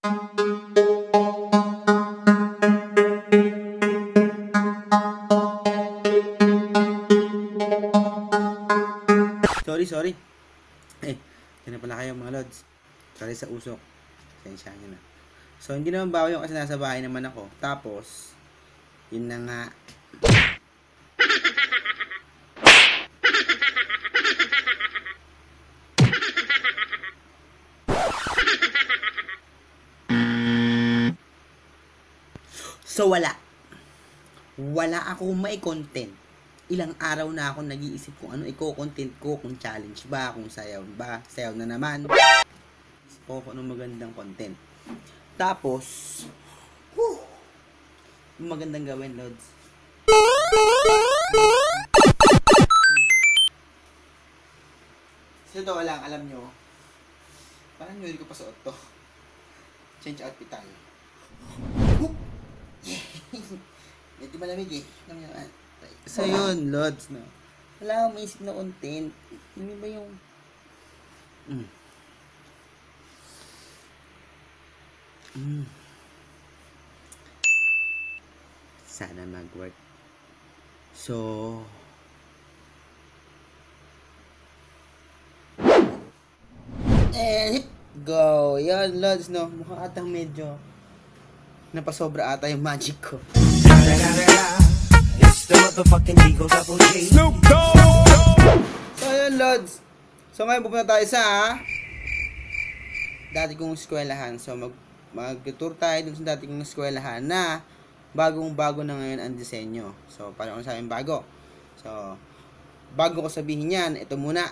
Sorry. Yan na pala kayo mga lods. Sorry sa usok. Sensya nyo na. So, hindi naman bago yung kasi nasa bahay naman ako. Tapos, yun na nga. So, wala akong may content. Ilang araw na ako nag-iisip kung ano i-content ko, kung challenge ba, kung sayaw ba. Sayaw na naman. O kung anong magandang content. Tapos, magandang gawin, lods. So, ito lang, alam nyo. Parang nyo ko pa suot to. Change outfit tayo. Medyo malamig eh. So yun, lods, no? Wala akong maisip na content. Ano ba yung... Sana mag-work. So... go! Yan, lods, no? Mukhang atang medyo... napasobra ata yung magic ko. It's the motherfucking Eagle Double G. Snoop Dogg! So yun, lods. So ngayon pupunta tayo sa dati kong eskwelahan. So mag-tour tayo dun sa dati kong eskwelahan na bagong-bago na ngayon ang disenyo. So paano kung sabihin bago? So bago ko sabihin yan, ito muna.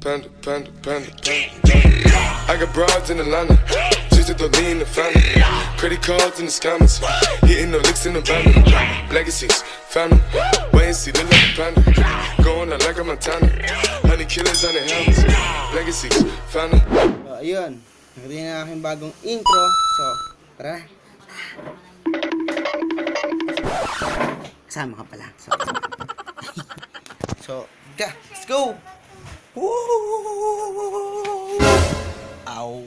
Panda. I got broads in Atlanta, just to lean the family. Credit cards in the scammers, hitting the licks in the van. Legacies, family, wait and see, look like a panda. Going out like a Montana, honey killers on the helmets. Legacies, family. So, ayun, nakita na aking bagong intro. So, tara. Kasama ka pala. So, let's go! Ow.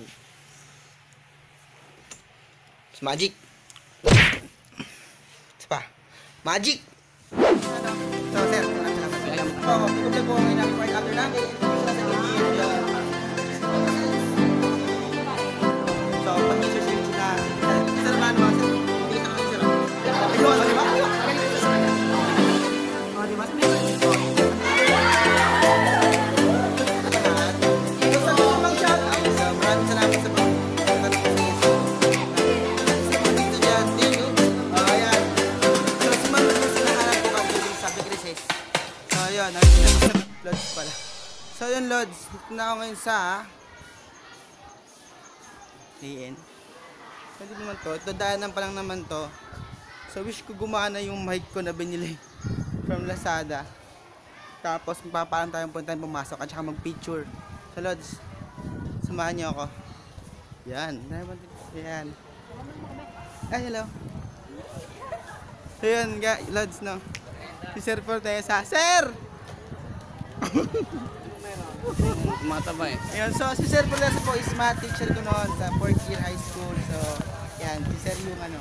It's magic. Isa pa. Magic. So, sir. Ito po ngayon namin part after namin. So, pag-teacher sa YouTube na. Sir, paano ba? Hindi ka kami, sir. Ito, di ba? So yun, lods, dito na ako ngayon sa AN. Pwede naman to, ito daanan pa lang naman to. So wish ko gumana yung mic ko na binili from Lazada. Tapos magpapaalam tayong punta pumasok at saka mag picture. So lods, samahan niyo ako. Yan, yan. Ay, hello. So yun, lods, no. Si Sir Fortesa. Sir! Mataba eh. Ayun, so si Sir Fortesa po is math teacher ko noon sa 4th year high school. So, yan, si Sir yung ano.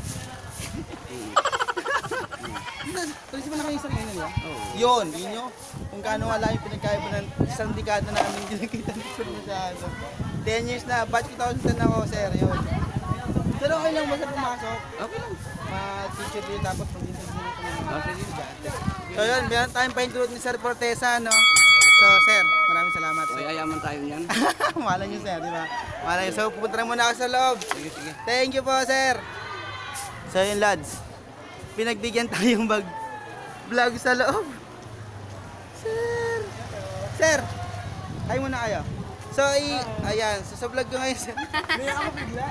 Kasi mo na kayo isang yun yun, yun, yun yun. Kung gaano wala yung pinagkaya po ng isang dekada namin ginagkita ng Sir masyado. 10 years na, batch 2010 ako, Sir, yun. Pero okay lang ba sa pumasok? Okay lang. Ma-teacher yun tapos mag-interview na kami. So yun, meron tayong pa-intulot ni Sir Fortesa, no? So, Sir, maraming salamat. So, ayaman tayo niyan. Malay nyo, Sir, di ba? Malay nyo. So, pupunta na muna ako sa loob. Sige. Thank you po, Sir. So, yun, lads. Pinagbigyan tayong vlog sa loob. Sir, kayo muna kayo. So, ayan. So, sa vlog ko ngayon, Sir. May ako bigla.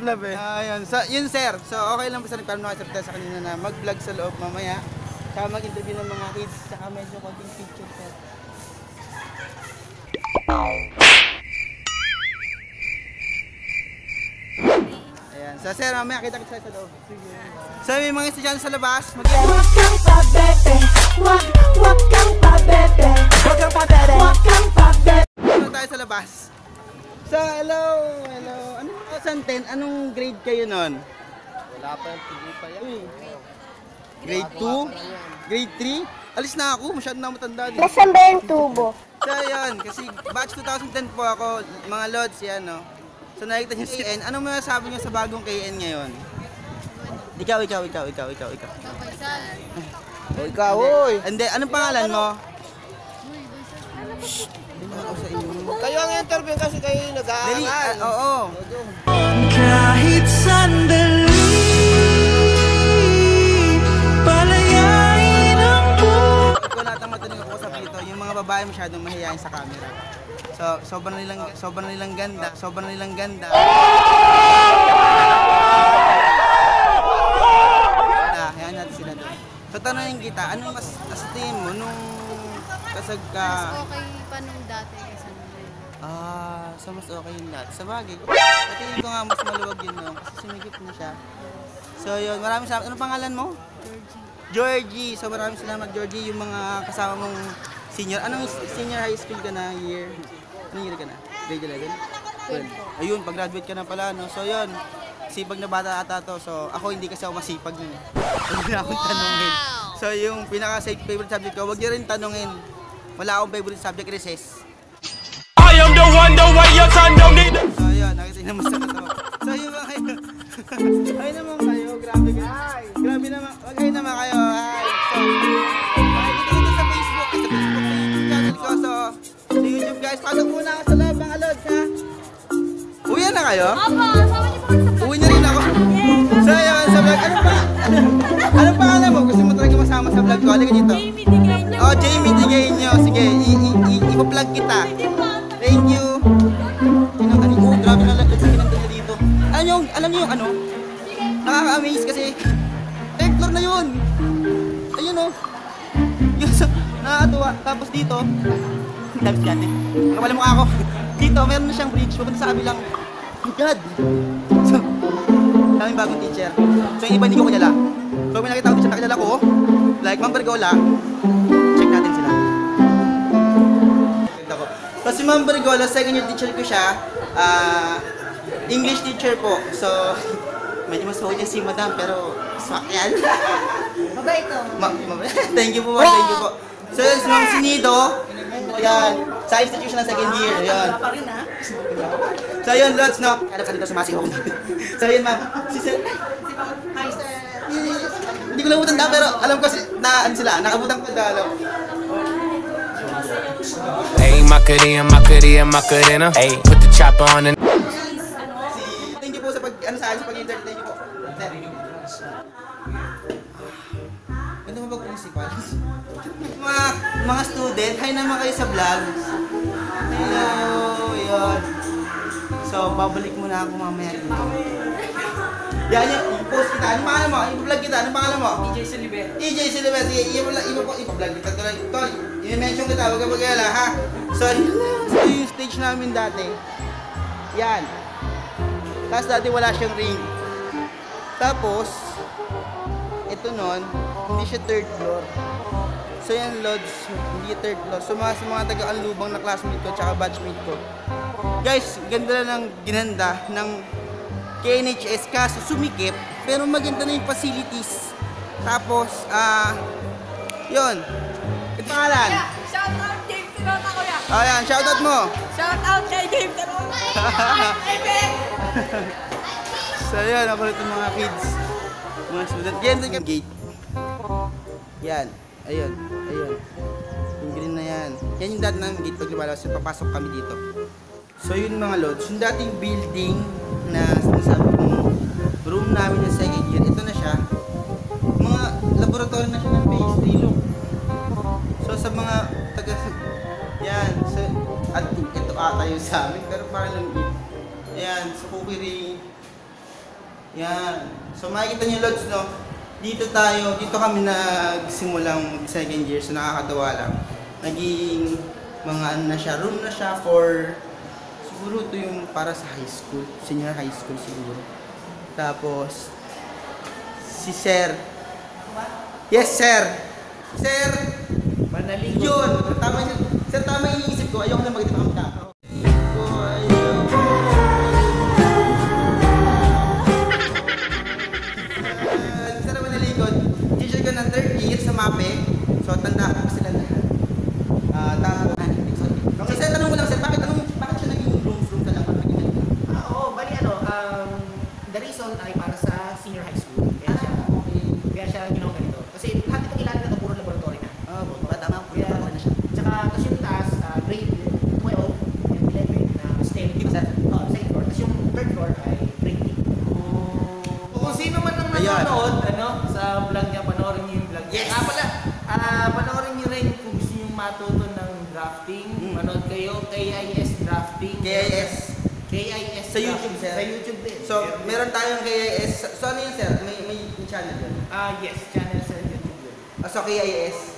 Ayun. So, yun, Sir. So, okay lang po sa nagparam na kayo sa kanina na mag-vlog sa loob mamaya. Saka mag-interview ng mga kids. Saka medyo konting picture, Sir. Ayan. So, sir, mamaya kita sa loob. So, may mga estudyante sa labas. Wag kang pabebe, wag kang pabebe, wag kang pabebe, wag kang pabebe. Ano tayo sa labas? So, hello. Anong 2010? Anong grade kayo nun? Wala pa yung pili pa yan. Grade 2? Grade 3? Alis na ako, masyado na matanda din. Nasaan ba yung tubo? So, yun, kasi batch 2010 po ako, mga lods, yan, no? So, nakikita niyo si KN. Anong masasabi niyo sa bagong KN ngayon? Ikaw. O, ikaw, oy! Hindi, anong pangalan mo? Kayo ang interview kasi kayo yung Dali, nag-aaral. oo. Kahit sandali, palayain ang buhay. Ko lahat ang mataling ako sa dito, yung mga babae masyadong mahihayin sa camera. So, sobrang nilang ganda. Hayaan natin sila doon. So, tanongin kita, anong mas tingin mo nung kasag ka? Mas okay pa nung dati kaysa nung ngayon. So mas okay yun lahat. Sa bagay, tingin ko nga mas maluwag yun no, kasi sumigip na siya. So yun, maraming salamat. Anong pangalan mo? Georgie. So maraming salamat Georgie, yung mga kasama mong senior. Anong senior high school ka na year? Anong year ka na? Grade 11? 12. Ayun, pag-graduate ka na pala, no? So yun, sipag na bata ata to. So ako hindi kasi ako masipag yun. Huwag na akong tanungin. So yung pinaka-favorite subject ko, huwag niyo rin tanungin. Wala akong favorite subject, recess. I am the one, the way your son don't need. So yun, nakita niyo naman sa katawa. So yun mga kayo. Ay naman kayo, grabe kayo. Grabe naman, kayo naman kayo. Hi. So, makikita nyo sa Facebook, sa YouTube channel ko. So, sa YouTube guys, pasok muna ako sa loob mga lods ha. Uwi na kayo? Uwi na rin ako. So yun, sa vlog, anong pangalan mo? Gusto mo talaga masama sa vlog ko? Halika dito. Oh, Jamie Tigainyo. Sige, ipa-vlog kita. Thank you. Grabe na lang. Sige nandun na dito. Alam niyo yung ano? Nakaka-amaze kasi. Third floor na yun. Ayun o. Yung nakakatuwa. Tapos dito. Dami si ate. Nakapala mukha ako. Dito, meron na siyang bridge. Pupunta sa kabilang. Oh God. So, daming bagong teacher. So yung iba hindi ko kilala. So may nakita ko teacher na kilala ko. Like Ma'am Bergola. Check natin sila. So si Ma'am Bergola, second year teacher ko siya. English teacher po. So, medyo mas niya si Madam, pero swak yan. Mabait to. Thank you po, thank you po. So yun, si Ma'am Sinido. Yan. Sa institution ng second year. Yan. So yun, lots, no? Kaya dito sumasigaw ko. So yun, ma'am. Si Sir. Hi, sir. Hindi ko lang matanda, pero alam ko na ano sila, nakabutang ko dalaw. Hey, Macarena. Hey, put the chopper on and. Thank you po sa pag-interview. Thank you po. Ganda mo ba principal? Mga student, hi naman kayo sa vlog. Hello, yun. So, babalik muna ako mamaya dito. Yan yung post kita. Anong pangalan mo? I-vlog kita. Anong pangalan mo? EJ Silver. EJ Silver. Sige, i-vlog kita. Tol, i-mention kita. Huwag ka mag-alala, ha? So, yung stage namin dati. Yan. Tapos dati wala siyang ring. Tapos, ito nun, hindi siya third floor. So yan, Lods, hindi third floor. So sa mga taga-anlubang na classmate ko tsaka batchmate ko. Guys, ganda lang ng ginanda ng KNHS kaso sumikip, pero maganda na yung facilities. Tapos, yun. Ito pangalan. Shout out James Tirona, kuya. Ayan, shoutout mo. Shout out kay James Tirona. So yun, ako rin mga kids. Mga student. Yan din yung gate. Yan. Ayun. Yung green na yan. Yan yung dati namin gate pag lumalabas. Papasok kami dito. So yun mga lods. Yung dating building na sinasabi kong room namin yung second year. Ito na siya. Mga laboratory na siya ng pastry. Look. So sa mga taga... Yan. So, at ito ata yung sa amin. Pero parang lang yun. Ayan. So cookie ring. Yan. So makikita niyo lods, no? Dito kami nagsimulang second year, so nakakatawa lang. Naging mga ano na siya, room na siya for, siguro ito yung para sa high school, senior high school siguro. Tapos, si Sir. Yes, Sir. Sir. Manaligo. Yun. Tama yun. Sir, tama yung iniisip ko. Ayoko na mag-ipang ka. Sir, Manaligod. Teacher ko ng 3rd year sa MAPE. So, tanda ko sila lahat. Tapos, so, sir, tanong ko lang, sir, bakit siya naging room ka lang? Oo, bali the reason ay para sa senior high school. Kaya siya ginawa ganito. Kasi lahat itong ilalim na ito, puro laboratory na. Tama, Kaya, tsaka, tapos yung taas, grade 12 and 11 na STEM. Second floor. Tapos yung third floor ay grade 8. Kung sino man ang nanonood, sa vlog niya, panoorin niyo yung vlog niya. Yes! Panoorin niyo rin kung gusto niyo matuto ng drafting. Manood kayo, KIS Drafting. KIS Sa YouTube, sir? Sa YouTube din. So, meron tayong KIS. So, ano yun, sir? May channel yun? Yes, channel sa YouTube yun. So, KIS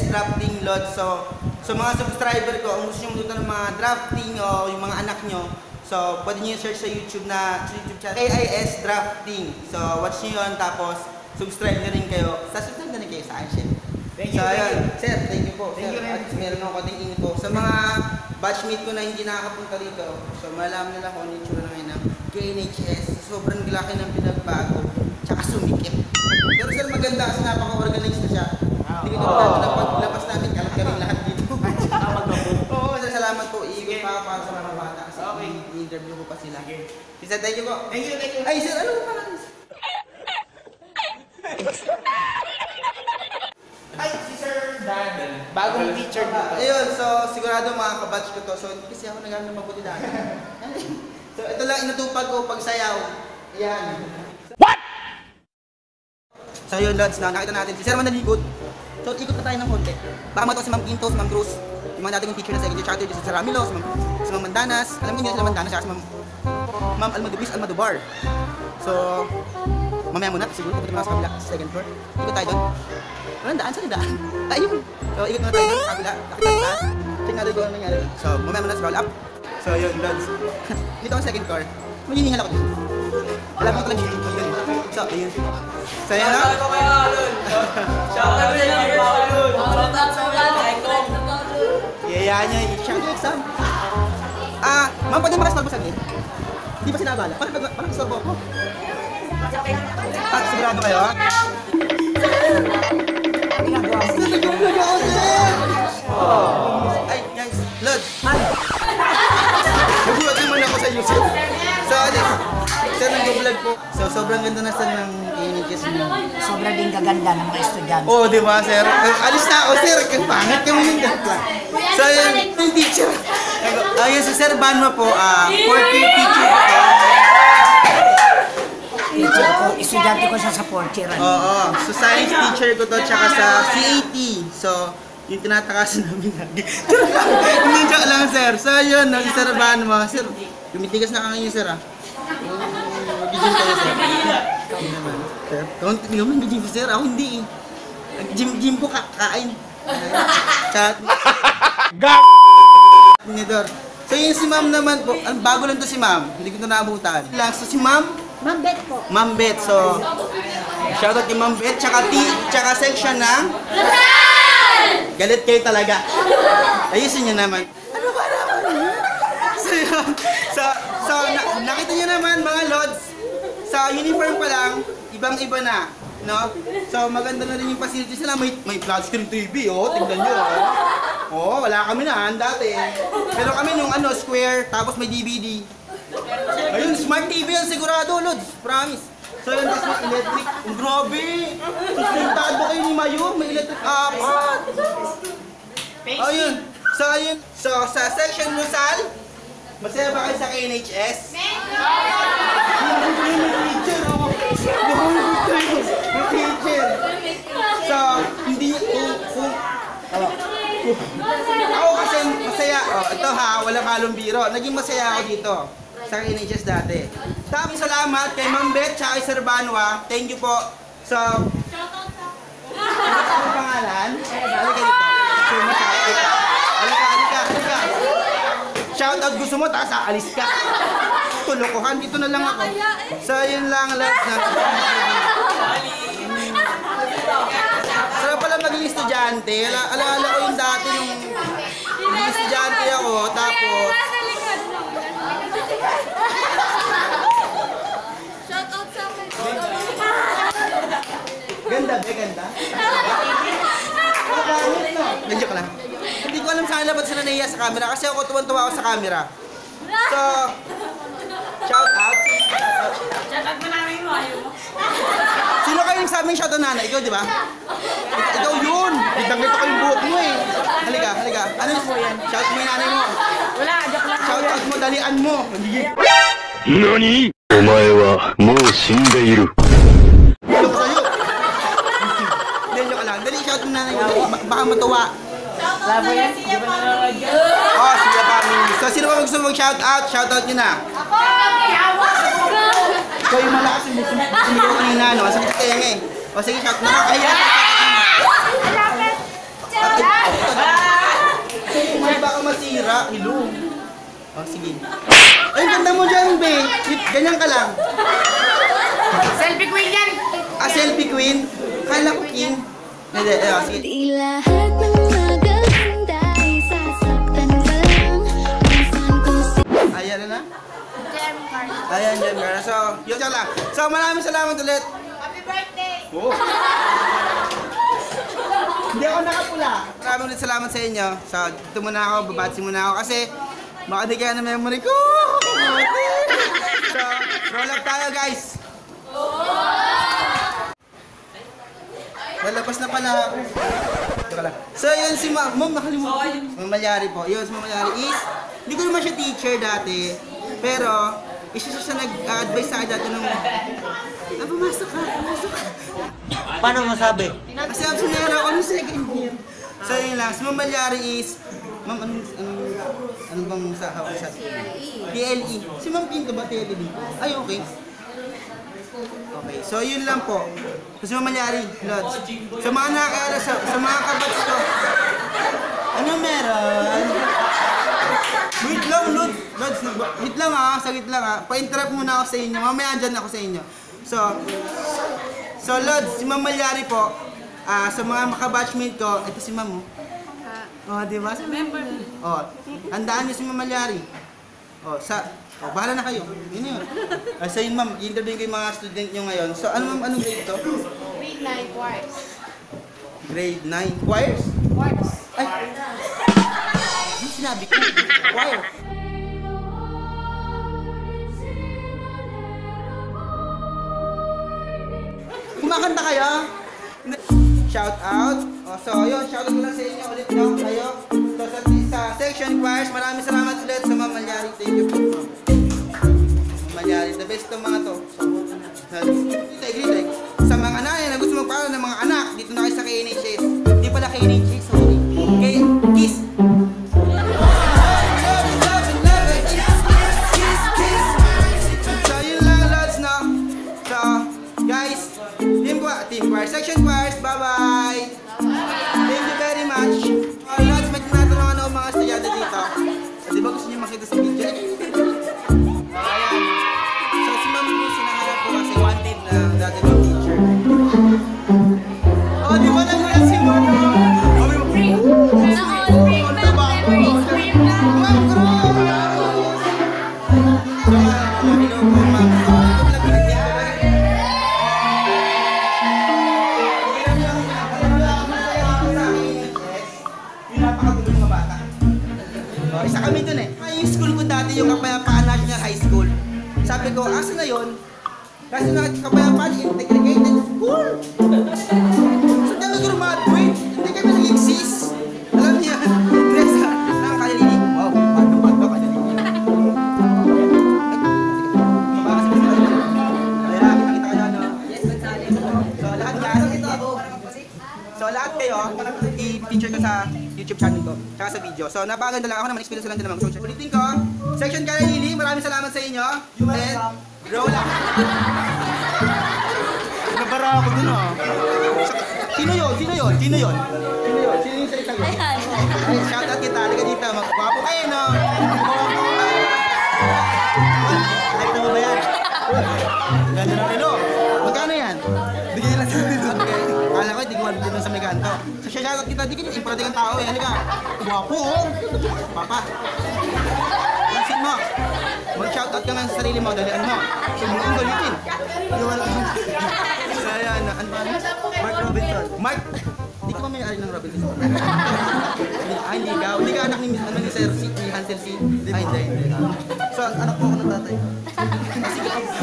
Drafting Lodge. So, mga subscriber ko, kung gusto nyo matuto ng mga drafting o yung mga anak nyo, so, pwede nyo search sa YouTube channel. KIS Drafting. So, watch nyo yun, tapos subscribe na rin kayo. Subscribe na rin kayo sa akin. Thank you. So, ayun. Sir, thank you po. Thank you, At meron ako konting info. Sa mga batchmate ko na hindi nakakapunta dito, so malaman nila kung ano yung tsura ngayon ng KNHS. Sobrang laki ng pinagbago, tsaka sumikip. Pero sir, maganda kasi napaka-organized na siya. Hindi ko na paglabas namin, kalat kaming lahat dito. Oo, sir, salamat po. Iikot pa ako para sa mga bata kasi i-interview ko pa sila. Sir, thank you po. Thank you. Ay, sir, ano pa lang? Ay, si Sir Dan. Bagong teacher dito. Ayun, so sigurado mga kabatch ko to. So hindi kasi ako nag-aaral ng mabuti dati. So ito lang inutupag ko pag sayaw. Ayan. What? So yun, Lods, nakita natin si Sir Manaligod. So ikot na tayo ng konti. Baka mato si Ma'am Ginto, si Ma'am Cruz, yung mga dating teacher na second year, tsaka si Sir Ramilo, si Ma'am Mandanas. Alam niyo sila Mandanas, tsaka si Ma'am Almadubis, Almadubar. So, mamaya muna, siguro pupunta muna sa kabila, sa second floor. Ikot tayo doon. Walang daan, saan yung daan? Ayun! So, ikot muna tayo doon sa kabila, nakita ang taas. Check natin kung ano nangyari. So, mamaya muna scroll up. So, yun, Lods. Dito ang second floor. Maghihingal ako dito. Alam mo talaga dito. So, ayun. So, yun na. Yaya niya, i-shout yung exam. Ma'am, pwede makastorbo sa akin? Di ba sinabala? Parang istorbo ako. Sigurado kayo, ha? Nag-vlog ako, sir! Ay, guys, Lod! Nagulat naman ako sa YouTube. So, sir, nag-vlog po. So, sobrang ganda na sir ng KNHS mo. Sobrang din kaganda ng mga estudyante. Oo, di ba, sir? Alis na ako, sir. Pangit kami yung data. So, yun, yung teacher. Ayun, si Sir Banwa po, 4th year teacher po. Teacher ko, estudyante ko siya sa 4th year. Oo, so science teacher ko to, tsaka sa CAT. So, yung tinatakasan namin lagi. Hindi joke lang, sir. So, yun, si Sir Banwa. Sir, lumitigas na kami yun, sir, Mag-gym kayo, sir. Hindi naman. Sir, hindi naman nag-gym sir. Ako hindi, Gym po, kakain. Chat. Gag! Nidor. So yun si ma'am naman po, bago lang to si ma'am, hindi ko na naabutan. So si ma'am? Ma'am Bet po. Ma'am Bet, so shoutout kay Ma'am Bet, tsaka section ng galit kayo talaga. Ayusin nyo naman. Ano ba naman? So yun, nakita nyo naman mga Lods, sa uniform pa lang, ibang-iba na. No? So maganda na rin yung facilities nila, may flat screen TV, tingnan nyo. Wala kami na dati. Pero kami nung square, tapos may DVD. Ayun, smart TV yan sigurado, Lods, promise. So yun, tapos may electric, grabe. Sustentado kayo ni Mayo, may electric apat. Ayun, so sa section Lusal, masaya ba kayo sa KNHS? Teacher. So, hindi ako kasi masaya. Ito walang halong biro. Naging masaya ako dito sa KNHS dati. Maraming salamat kay Ma'am Bet at kay Sir Banwa. Thank you po. So, ano pangalan? Halika dito. Halika. Shoutout gusto mo, tapos aalis ka. lokohan. Dito na lang ako. So, yun lang, love na. Sarap pala maging estudyante. Alaala ko yung dati nung estudyante ako, tapos... Shoutout sa akin. Ganda, ganda. Medyo ka lang. Hindi ko alam sana ba't sila nahiya sa camera kasi ako tuwan-tuwa ako sa camera. So, shout out. Shout out mo namin mo, ayaw mo. Sino kayo yung sabing shout out nana? Ikaw, di ba? Ikaw yun! Kitang-kita ko yung buhok mo eh. Halika, halika. Ano yung shout mo yung nanay mo? Wala, joke lang. Shout out mo, dalian mo. NANI?! お前はもう死んでいる。 Joke sa'yo. Hindi, joke lang. Dali, shout mo nanay mo. Baka matuwa. Labo yan, di ba nanonood yan? Oh, sige family. So, sino ba gusto mag-shout out? Shout out nyo na. Ikaw yung malakas yung sumigaw kanina, no? Ang sakit kaya nga eh. O sige, shout na. Nakakahiya. May baka masira. Hello. O sige. Ay, ganda mo dyan, be. Ganyan ka lang. Selfie queen yan! Ah, selfie queen. Kala ko king. Hindi, sige. Di lahat ng magaganda ay sasaktan ka lang. Minsan kung Ayan na na. Gem card. Ayan, dyan, girl. So, yun siya lang. So, maraming salamat ulit. Happy birthday! Oh. Hindi ako nakapula. Maraming ulit salamat sa inyo. So, dito muna ako, babatsi muna ako kasi baka di kaya na memory ko. So, roll up tayo, guys. Lalabas na pala ako. Teka lang. So, yun si Ma'am nakalimutan. Mamalyari po. Yun, si Mamalyari is, hindi ko naman siya teacher dati. Pero, isa siya nag-advise sa akin dati nung, pumasok ka. Paano masabi? Kasi absonera ako nung second year. So yun lang, si Ma'am Malyari is, Ma'am, anong bang sa hawak siya? PLE. Si Ma'am Pinto ba PLE dito? Ay, okay. Okay, so yun lang po. So si Ma'am Malyari, Lods. Sa mga nakakala, sa mga kabats ko, ano meron? Wait lang, Lods. Wait lang ha, saglit lang ha. Pa-interrupt muna ako sa inyo. Mamaya andyan ako sa inyo. So Lods, si Ma'am Malyari po, sa mga makabatchmate ko, ito si Ma'am. Oh, di ba? Member. Oh, tandaan niyo si Ma'am Malyari. Oh, bahala na kayo. Yun yun. So yun ma'am, i-interview ko yung mga student nyo ngayon. So ano ma'am, anong grade to? Grade 9 quartz. Grade 9. Choirs? Quartz. Ay! Ano sinabi ko? Choir. Kumakanta kayo? Shout out. Oh, so yun, shout out ko lang sa inyo ulit no, kayo. So sa section choirs, maraming salamat ulit sa Ma'am Malyari. Thank you po. Ma'am Malyari, the best ng mga to. Great. Sa mga nanay na gusto magpaaral ng mga anak, dito na kayo sa KNHS. Hindi pala KNHS, sorry. KISS. So yun lang lods no. So guys, team choir, section choirs, bye-bye! Thank you very much! Lods, may tinatanungan ako mga estudyante dito. Di ba gusto niyo makita sa video? Ayan. So si Ma'am Luz, sinahanap ko kasi wanted na dati ng teacher. Oh, di ba nagulat si Ma'am? Isa kami dun eh. Yung school ko dati, yung Kapayapaan National High School. Sabi ko, asa na yun? Kasi na Kapayapaan Integrated School. So kami graduate, hindi kami nag-exist. Alam niyo, Nesa, nakakalilig. Wow, paano, kalililig. Ayan, kita kayo, no? So lahat kayo, i-feature ko sa YouTube channel ko, tsaka sa video. So napakaganda lang ako naman, experience lang din naman. So ulitin ko, section Kaya Lili, maraming salamat sa inyo. And roll up. Nabara ako dun ah. Sino yun? Sino yung sa isang yun? Ay, shout out kita, halika dito. Magpapo kayo no? Ganda ng relo. Magkano yan? Bigyan lang sa atin. Okay. Kala ko, hindi ko dito sa may ganto. So, shoutout kita, di ka yung importante kang tao eh. Halika. Guwapo oh. Papa. Pansin mo. Mag-shoutout ka nga sa sarili mo, dalian mo. So, mo kong galitin. So, ayan. Ano ba? Mark Robinson. Mark! Hindi ka ba may ari ng Robinson? Hindi ka. Hindi ka anak ni Sir C, ni Hansel C. Ay, hindi. So, anak mo ako ng tatay.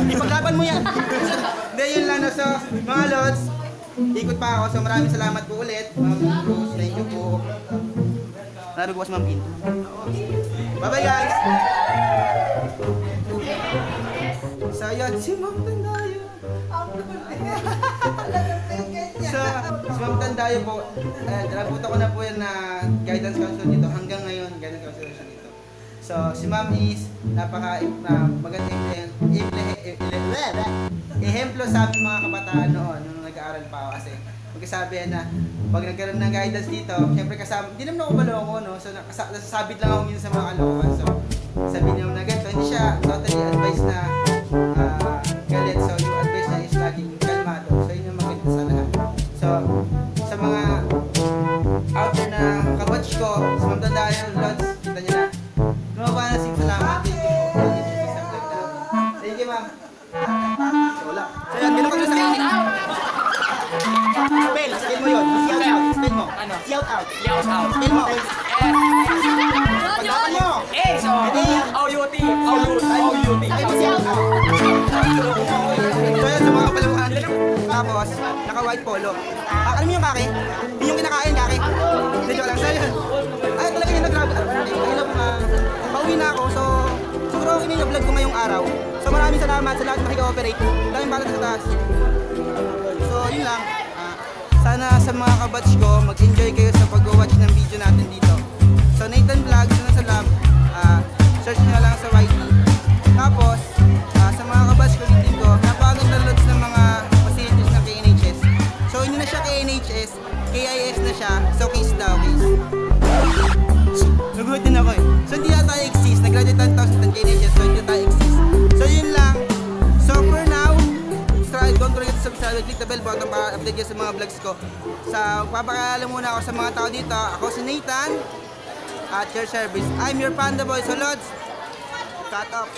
Ipaglaban mo yan. Hindi, yun lang. So, mga lods, ikot pa ako. So, maraming salamat po ulit. Ma'am Rose, thank you po. Marami ko si Ma'am Pin. Bye-bye guys! So, yun, si Ma'am Tandayo. So, si Ma'am Tandayo po, naraputa ko na po yan na guidance counselor dito. Hanggang ngayon, guidance counselor siya dito. So, si Ma'am is magandang ehemplo sa aming mga kabataan noon nung nag-aaral pa ako kasi magkasabi na pag nagkaroon ng guidance dito, syempre kasama, hindi naman ako maloko, no? So, nasasabit lang ako minsan sa mga kalokohan. So, sabi niya na ganito, hindi siya totally advice na galit. So, yung advice niya is laging kalmado. So, yun yung maganda sa lahat. So, sa mga out there na kabatch ko, sa mga tandaan lods, kita niyo na. Gumawa na salamat. Thank you, ma'am. Wala. So, yan, ganun ka sa akin. Spell mo yun. Shout out. Spell mo. Ano? Shout out. Spell mo. Pagdapan mo. So, O-U-T. Shout out. So, yan, sa mga palamuhan. Tapos, naka-white polo. Alam mo yung kake? Yung kinakain, kake? Hindi, joke lang. So, yun. Ay, talaga yung nag-grab. Pauwi na ako, so siguro okay na yung vlog ko ngayong araw. So maraming salamat sa lahat na nakika-operate. Daming bala sa taas. So yun lang. Sana sa mga kabatch ko, mag-enjoy kayo sa pag-watch ng video natin dito. So Nathan Vlogs, na sa lab, search nyo lang sa YT. Tapos, sa mga kabatch ko dito, napakaganda loads ng mga facilities ng KNHS. So hindi na siya KNHS, KIS na siya. So case daw, case. Nagulat din ako eh. So hindi na tayo exist. Nag-graduate tayo 2010 KNHS. So hindi na tayo exist. So yun lang. So for now, don't forget to subscribe. Click the bell button para update kayo sa mga vlogs ko. So papakilala muna ako sa mga tao dito. Ako si Nathan at your service. I'm your Panda Boy. So Lods, cut up.